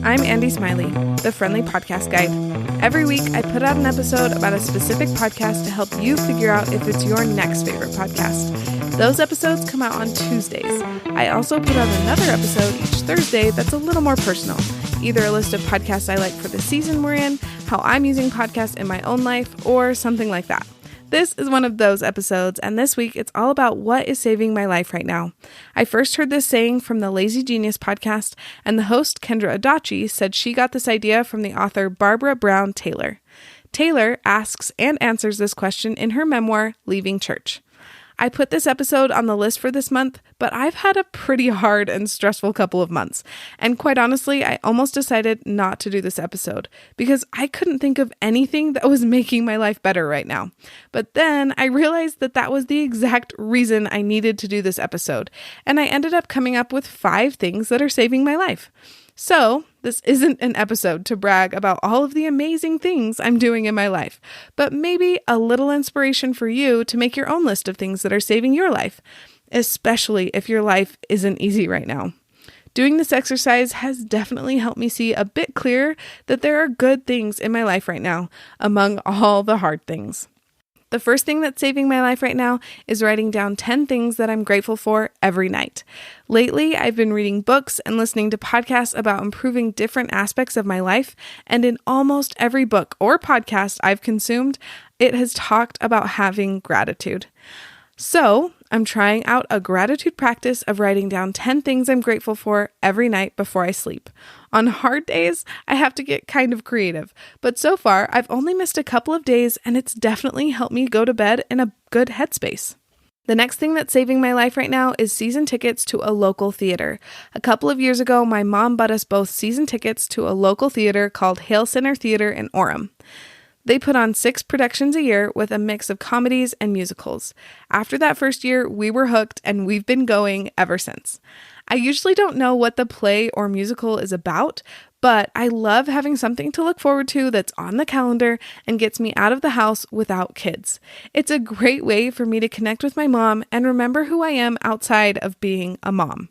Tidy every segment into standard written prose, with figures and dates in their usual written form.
I'm Andy Smiley, the Friendly Podcast Guide. Every week, I put out an episode about a specific podcast to help you figure out if it's your next favorite podcast. Those episodes come out on Tuesdays. I also put out another episode each Thursday that's a little more personal, either a list of podcasts I like for the season we're in, how I'm using podcasts in my own life, or something like that. This is one of those episodes, and this week it's all about what is saving my life right now. I first heard this saying from the Lazy Genius podcast, and the host, Kendra Adachi, said she got this idea from the author Barbara Brown Taylor. Taylor asks and answers this question in her memoir, Leaving Church. I put this episode on the list for this month, but I've had a pretty hard and stressful couple of months. And quite honestly, I almost decided not to do this episode because I couldn't think of anything that was making my life better right now. But then I realized that that was the exact reason I needed to do this episode. And I ended up coming up with 5 things that are saving my life. So, this isn't an episode to brag about all of the amazing things I'm doing in my life, but maybe a little inspiration for you to make your own list of things that are saving your life, especially if your life isn't easy right now. Doing this exercise has definitely helped me see a bit clearer that there are good things in my life right now, among all the hard things. The first thing that's saving my life right now is writing down 10 things that I'm grateful for every night. Lately, I've been reading books and listening to podcasts about improving different aspects of my life, and in almost every book or podcast I've consumed, it has talked about having gratitude. So, I'm trying out a gratitude practice of writing down 10 things I'm grateful for every night before I sleep. On hard days, I have to get kind of creative, but so far, I've only missed a couple of days and it's definitely helped me go to bed in a good headspace. The next thing that's saving my life right now is season tickets to a local theater. A couple of years ago, my mom bought us both season tickets to a local theater called Hale Center Theater in Orem. They put on 6 productions a year with a mix of comedies and musicals. After that first year, we were hooked and we've been going ever since. I usually don't know what the play or musical is about, but I love having something to look forward to that's on the calendar and gets me out of the house without kids. It's a great way for me to connect with my mom and remember who I am outside of being a mom.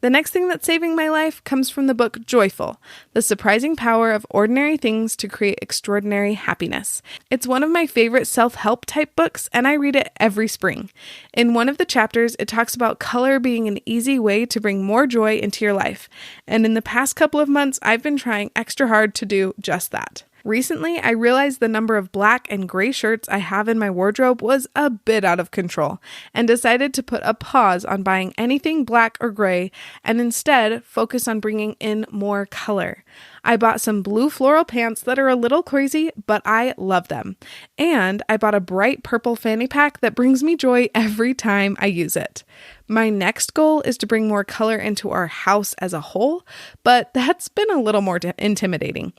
The next thing that's saving my life comes from the book Joyful, The Surprising Power of Ordinary Things to Create Extraordinary Happiness. It's one of my favorite self-help type books, and I read it every spring. In one of the chapters, it talks about color being an easy way to bring more joy into your life. And in the past couple of months, I've been trying extra hard to do just that. Recently, I realized the number of black and gray shirts I have in my wardrobe was a bit out of control and decided to put a pause on buying anything black or gray and instead focus on bringing in more color. I bought some blue floral pants that are a little crazy, but I love them. And I bought a bright purple fanny pack that brings me joy every time I use it. My next goal is to bring more color into our house as a whole, but that's been a little more intimidating.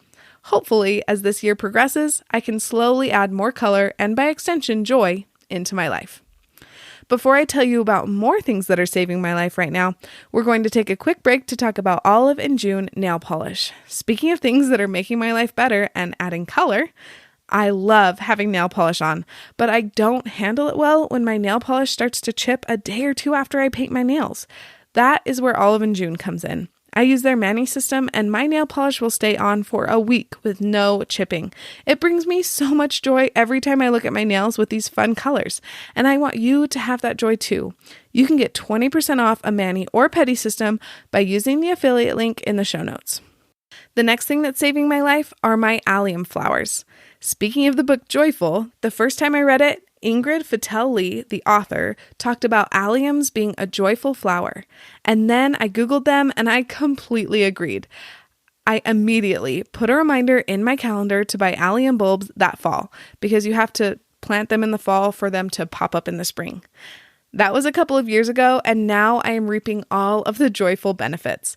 Hopefully, as this year progresses, I can slowly add more color and by extension, joy into my life. Before I tell you about more things that are saving my life right now, we're going to take a quick break to talk about Olive and June nail polish. Speaking of things that are making my life better and adding color, I love having nail polish on, but I don't handle it well when my nail polish starts to chip a day or 2 after I paint my nails. That is where Olive and June comes in. I use their Mani system and my nail polish will stay on for a week with no chipping. It brings me so much joy every time I look at my nails with these fun colors, and I want you to have that joy too. You can get 20% off a Mani or Pedi system by using the affiliate link in the show notes. The next thing that's saving my life are my allium flowers. Speaking of the book Joyful, the first time I read it, Ingrid Fattel-Lee, the author, talked about alliums being a joyful flower. And then I Googled them and I completely agreed. I immediately put a reminder in my calendar to buy allium bulbs that fall because you have to plant them in the fall for them to pop up in the spring. That was a couple of years ago, and now I am reaping all of the joyful benefits.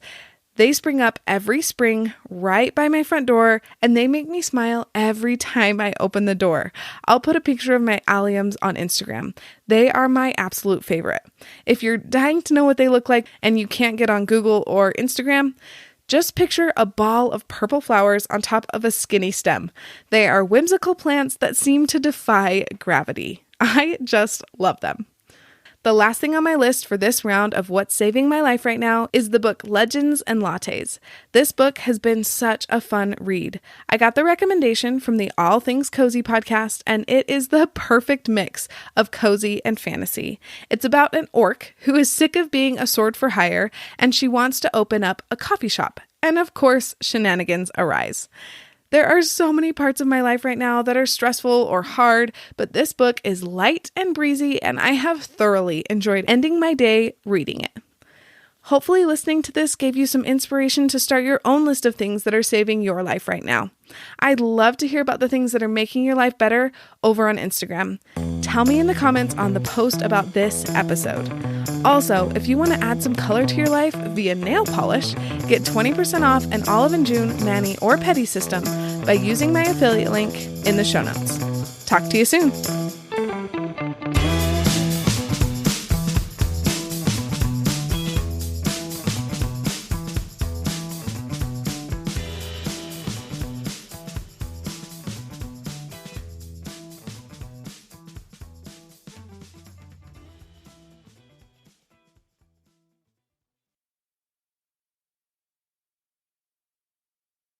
They spring up every spring right by my front door, and they make me smile every time I open the door. I'll put a picture of my alliums on Instagram. They are my absolute favorite. If you're dying to know what they look like and you can't get on Google or Instagram, just picture a ball of purple flowers on top of a skinny stem. They are whimsical plants that seem to defy gravity. I just love them. The last thing on my list for this round of what's saving my life right now is the book Legends and Lattes. This book has been such a fun read. I got the recommendation from the All Things Cozy podcast, and it is the perfect mix of cozy and fantasy. It's about an orc who is sick of being a sword for hire, and she wants to open up a coffee shop. And of course, shenanigans arise. There are so many parts of my life right now that are stressful or hard, but this book is light and breezy, and I have thoroughly enjoyed ending my day reading it. Hopefully listening to this gave you some inspiration to start your own list of things that are saving your life right now. I'd love to hear about the things that are making your life better over on Instagram. Tell me in the comments on the post about this episode. Also, if you want to add some color to your life via nail polish, get 20% off an Olive & June mani or pedi system by using my affiliate link in the show notes. Talk to you soon.